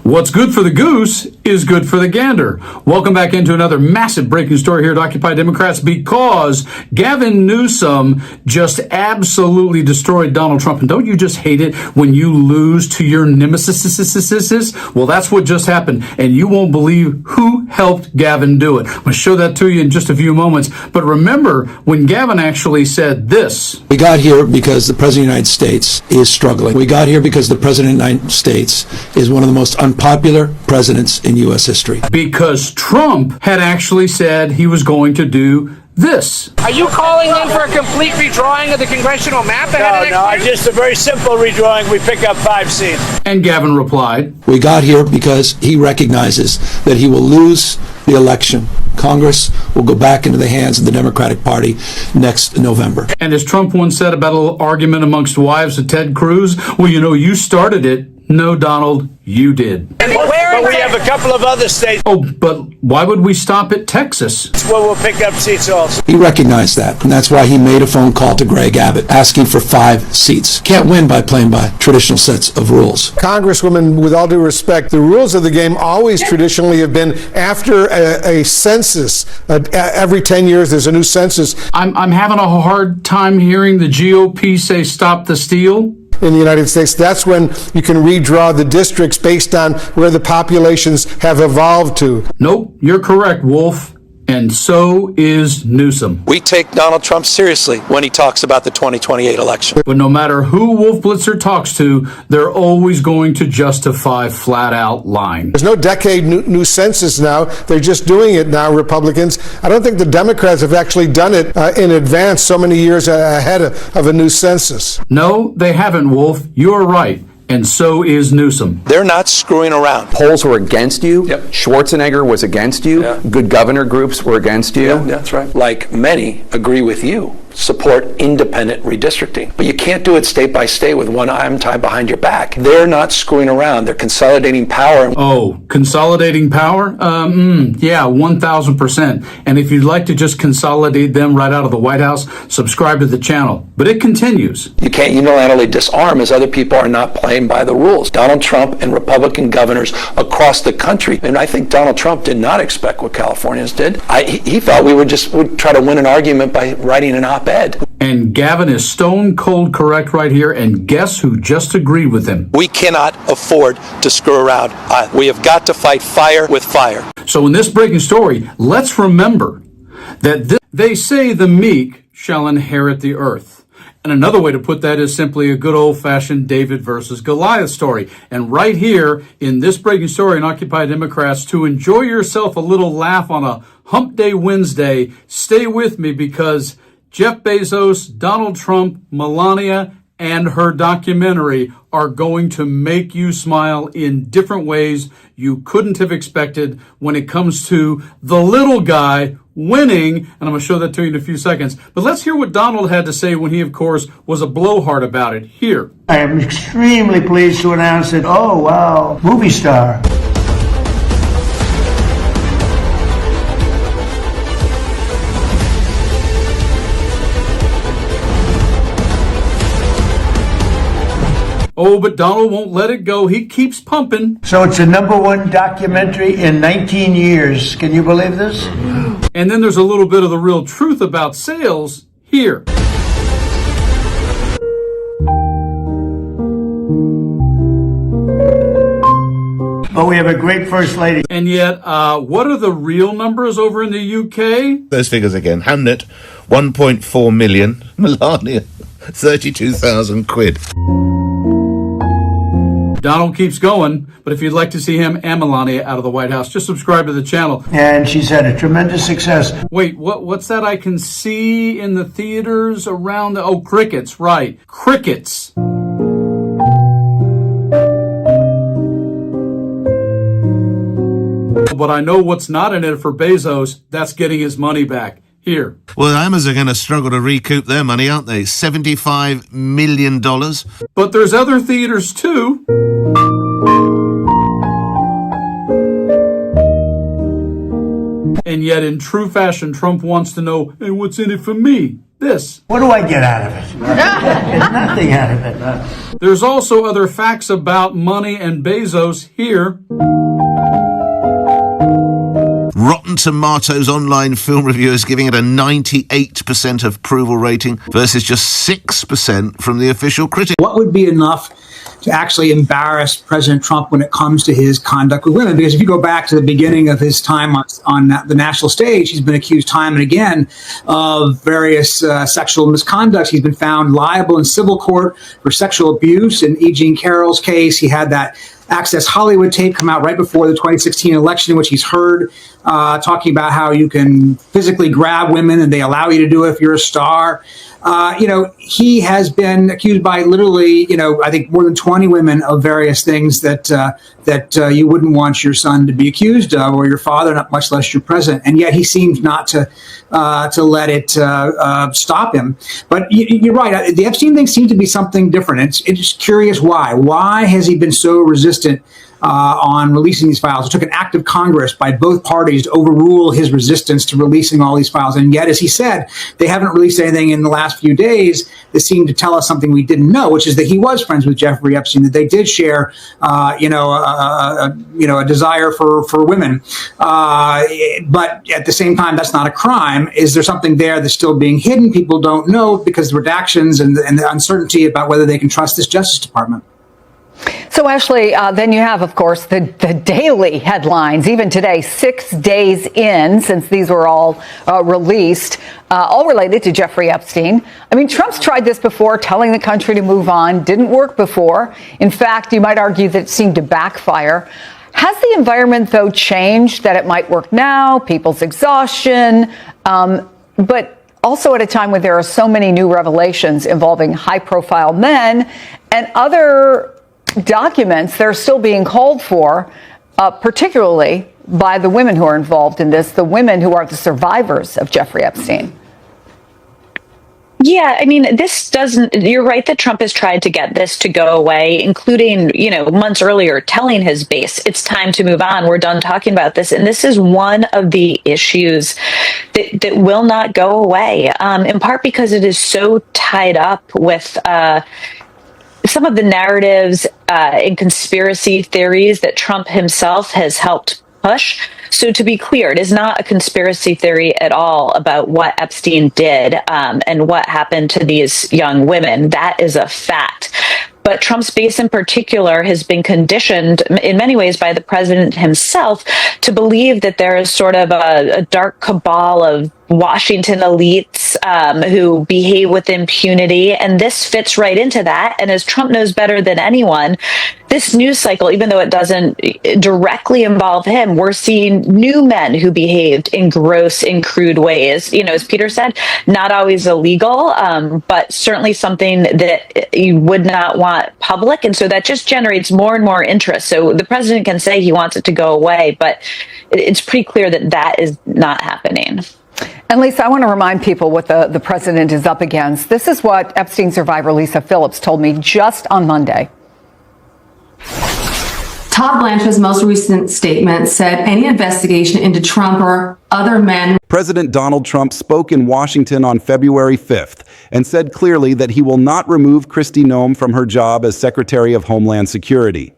What's good for the goose is good for the gander. Welcome back into another massive breaking story here at Occupy Democrats, because Gavin Newsom just absolutely destroyed Donald Trump. And don't you just hate it when you lose to your nemesis? Well, that's what just happened. And you won't believe who helped Gavin do it. I'm going to show that to you in just a few moments. But remember when Gavin actually said this. We got here because the President of the United States is struggling. We got here because the President of the United States is one of the most unpopular presidents in U.S. history. Because Trump had actually said he was going to do this. Are you calling in for a complete redrawing of the congressional map ahead of next year? Just a very simple redrawing. We pick up 5 seats. And Gavin replied, we got here because he recognizes that he will lose the election. Congress will go back into the hands of the Democratic Party next November. And as Trump once said about a little argument amongst wives of Ted Cruz, well, you know, you started it. No, Donald, you did. But we have a couple of other states. Oh, but why would we stop at Texas? Where we'll pick up seats also. He recognized that, and that's why he made a phone call to Greg Abbott asking for 5 seats. Can't win by playing by traditional sets of rules. Congresswoman, with all due respect, the rules of the game always traditionally have been after a census. Every 10 years there's a new census. I'm having a hard time hearing the GOP say stop the steal. In the United States, that's when you can redraw the districts based on where the populations have evolved to. Nope, you're correct, Wolf. And so is Newsom. We take Donald Trump seriously when he talks about the 2028 election. But no matter who Wolf Blitzer talks to, they're always going to justify flat-out lying. There's no decade new census now. They're just doing it now, Republicans. I don't think the Democrats have actually done it in advance so many years ahead of a new census. No, they haven't, Wolf. You're right. And so is Newsom. They're not screwing around. Polls were against you. Yep. Schwarzenegger was against you. Yeah. Good governor groups were against you. Yeah, that's right. Like many agree with you, support independent redistricting. But you can't do it state by state with one arm tied behind your back. They're not screwing around. They're consolidating power. Oh, consolidating power? Yeah, 1,000%. And if you'd like to just consolidate them right out of the White House, subscribe to the channel. But it continues. You can't unilaterally disarm as other people are not playing by the rules. Donald Trump and Republican governors across the country, and I think Donald Trump did not expect what Californians did. He thought we would try to win an argument by writing an op-ed. And Gavin is stone cold correct right here, and guess who just agreed with him? We cannot afford to screw around. We have got to fight fire with fire. So in this breaking story, let's remember that they say the meek shall inherit the earth. And another way to put that is simply a good old-fashioned David versus Goliath story. And right here in this breaking story in Occupy Democrats, to enjoy yourself a little laugh on a Hump Day Wednesday, stay with me, because Jeff Bezos, Donald Trump, Melania, and her documentary are going to make you smile in different ways you couldn't have expected when it comes to the little guy winning. And I'm going to show that to you in a few seconds. But let's hear what Donald had to say when he, of course, was a blowhard about it. Here. I am extremely pleased to announce that, oh, wow, movie star. Oh, but Donald won't let it go. He keeps pumping. So it's the #1 documentary in 19 years. Can you believe this? And then there's a little bit of the real truth about sales here. But we have a great first lady. And yet, what are the real numbers over in the UK? Those figures again. Hamnet, 1.4 million. Melania, 32,000 quid. Donald keeps going, but if you'd like to see him and Melania out of the White House, just subscribe to the channel. And she's had a tremendous success. Wait, what's that I can see in the theaters around the... Oh, crickets, right. Crickets. But I know what's not in it for Bezos. That's getting his money back. Here. Well, Amazon are going to struggle to recoup their money, aren't they? $75 million. But there's other theaters, too. And yet, in true fashion, Trump wants to know, hey, what's in it for me? this. What do I get out of it? Get nothing out of it. There's also other facts about money and Bezos here. Rotten Tomatoes online film reviewers giving it a 98% approval rating versus just 6% from the official critic. What would be enough to actually embarrass President Trump when it comes to his conduct with women? Because if you go back to the beginning of his time on the national stage, he's been accused time and again of various sexual misconducts. He's been found liable in civil court for sexual abuse. In E. Jean Carroll's case, he had that Access Hollywood tape come out right before the 2016 election, in which he's heard talking about how you can physically grab women and they allow you to do it if you're a star. He has been accused by literally, I think more than 20 women of various things that you wouldn't want your son to be accused of, or your father, not much less your president. And yet he seems not to let it stop him. But you're right. The Epstein thing seems to be something different. It's curious why. Why has he been so resistant on releasing these files? It took an act of Congress by both parties to overrule his resistance to releasing all these files. And yet, as he said, they haven't released anything in the last few days that seemed to tell us something we didn't know, which is that he was friends with Jeffrey Epstein, that they did share, a desire for women. But at the same time, that's not a crime. Is there something there that's still being hidden? People don't know because of redactions and the uncertainty about whether they can trust this Justice Department. So, Ashley, then you have, of course, the daily headlines. Even today, 6 days in, since these were all released, all related to Jeffrey Epstein. I mean, Trump's tried this before, telling the country to move on. Didn't work before. In fact, you might argue that it seemed to backfire. Has the environment, though, changed that it might work now? People's exhaustion, but also at a time when there are so many new revelations involving high-profile men and other documents that are still being called for, particularly by the women who are involved in this, the women who are the survivors of Jeffrey Epstein. Yeah, I mean, you're right that Trump has tried to get this to go away, including, months earlier telling his base, it's time to move on. We're done talking about this. And this is one of the issues that will not go away, in part because it is so tied up with some of the narratives and conspiracy theories that Trump himself has helped push. So to be clear, it is not a conspiracy theory at all about what Epstein did and what happened to these young women. That is a fact. But Trump's base in particular has been conditioned in many ways by the president himself to believe that there is sort of a dark cabal of Washington elites who behave with impunity. And this fits right into that. And as Trump knows better than anyone, this news cycle, even though it doesn't directly involve him, we're seeing new men who behaved in gross and crude ways. As Peter said, not always illegal, but certainly something that you would not want public. And so that just generates more and more interest. So the president can say he wants it to go away, but it's pretty clear that that is not happening. And Lisa, I want to remind people what the president is up against. This is what Epstein survivor Lisa Phillips told me just on Monday. Todd Blanchard's most recent statement said any investigation into Trump or other men. President Donald Trump spoke in Washington on February 5th and said clearly that he will not remove Kristi Noem from her job as Secretary of Homeland Security.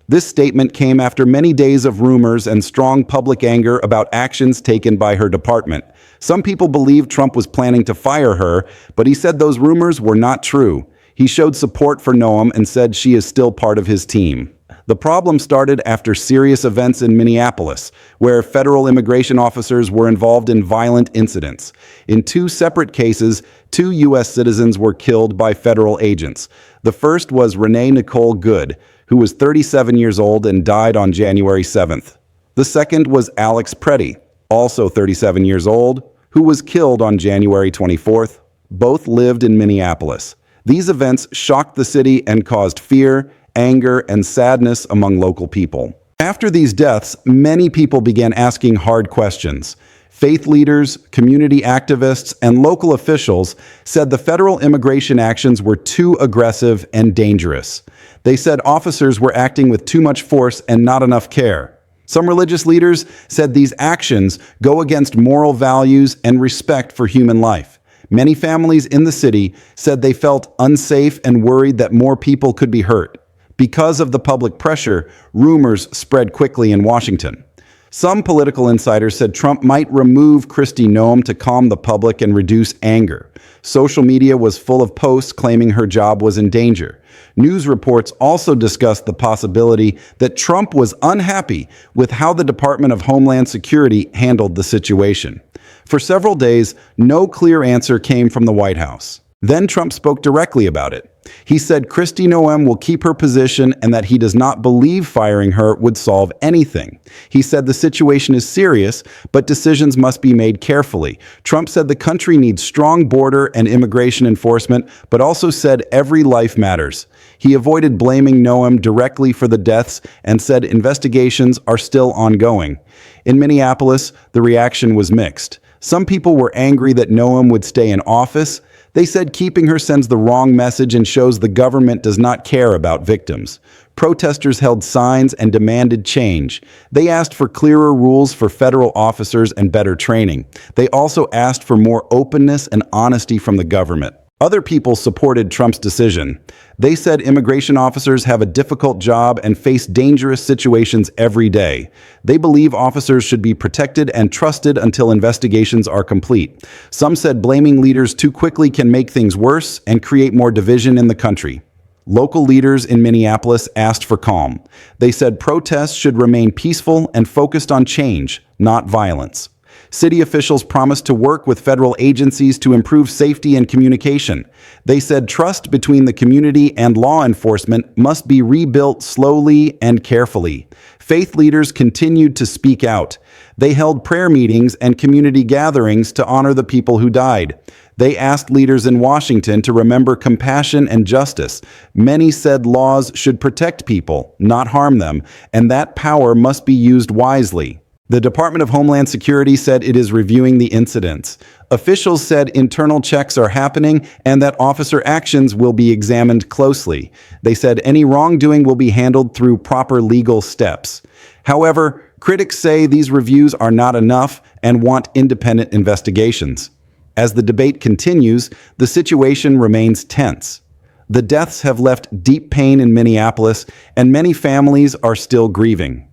This statement came after many days of rumors and strong public anger about actions taken by her department. Some people believe Trump was planning to fire her, but he said those rumors were not true. He showed support for Noem and said she is still part of his team. The problem started after serious events in Minneapolis, where federal immigration officers were involved in violent incidents. In 2 separate cases, 2 U.S. citizens were killed by federal agents. The first was Renee Nicole Good, who was 37 years old and died on January 7th. The second was Alex Preddy, also 37 years old, who was killed on January 24th. Both lived in Minneapolis. These events shocked the city and caused fear, anger, and sadness among local people. After these deaths, many people began asking hard questions. Faith leaders, community activists, and local officials said the federal immigration actions were too aggressive and dangerous. They said officers were acting with too much force and not enough care. Some religious leaders said these actions go against moral values and respect for human life. Many families in the city said they felt unsafe and worried that more people could be hurt. Because of the public pressure, rumors spread quickly in Washington. Some political insiders said Trump might remove Kristi Noem to calm the public and reduce anger. Social media was full of posts claiming her job was in danger. News reports also discussed the possibility that Trump was unhappy with how the Department of Homeland Security handled the situation. For several days, no clear answer came from the White House. Then Trump spoke directly about it. He said Kristi Noem will keep her position and that he does not believe firing her would solve anything. He said the situation is serious, but decisions must be made carefully. Trump said the country needs strong border and immigration enforcement, but also said every life matters. He avoided blaming Noem directly for the deaths and said investigations are still ongoing. In Minneapolis, the reaction was mixed. Some people were angry that Noem would stay in office. They said keeping her sends the wrong message and shows the government does not care about victims. Protesters held signs and demanded change. They asked for clearer rules for federal officers and better training. They also asked for more openness and honesty from the government. Other people supported Trump's decision. They said immigration officers have a difficult job and face dangerous situations every day. They believe officers should be protected and trusted until investigations are complete. Some said blaming leaders too quickly can make things worse and create more division in the country. Local leaders in Minneapolis asked for calm. They said protests should remain peaceful and focused on change, not violence. City officials promised to work with federal agencies to improve safety and communication. They said trust between the community and law enforcement must be rebuilt slowly and carefully. Faith leaders continued to speak out. They held prayer meetings and community gatherings to honor the people who died. They asked leaders in Washington to remember compassion and justice. Many said laws should protect people, not harm them, and that power must be used wisely. The Department of Homeland Security said it is reviewing the incidents. Officials said internal checks are happening and that officer actions will be examined closely. They said any wrongdoing will be handled through proper legal steps. However, critics say these reviews are not enough and want independent investigations. As the debate continues, the situation remains tense. The deaths have left deep pain in Minneapolis, and many families are still grieving.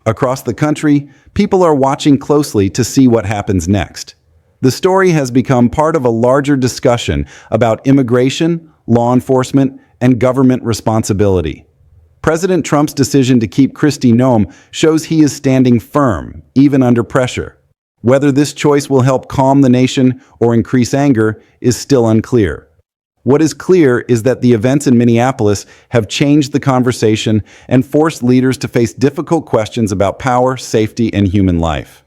Across the country, people are watching closely to see what happens next. The story has become part of a larger discussion about immigration, law enforcement, and government responsibility. President Trump's decision to keep Kristi Noem shows he is standing firm, even under pressure. Whether this choice will help calm the nation or increase anger is still unclear. What is clear is that the events in Minneapolis have changed the conversation and forced leaders to face difficult questions about power, safety, and human life.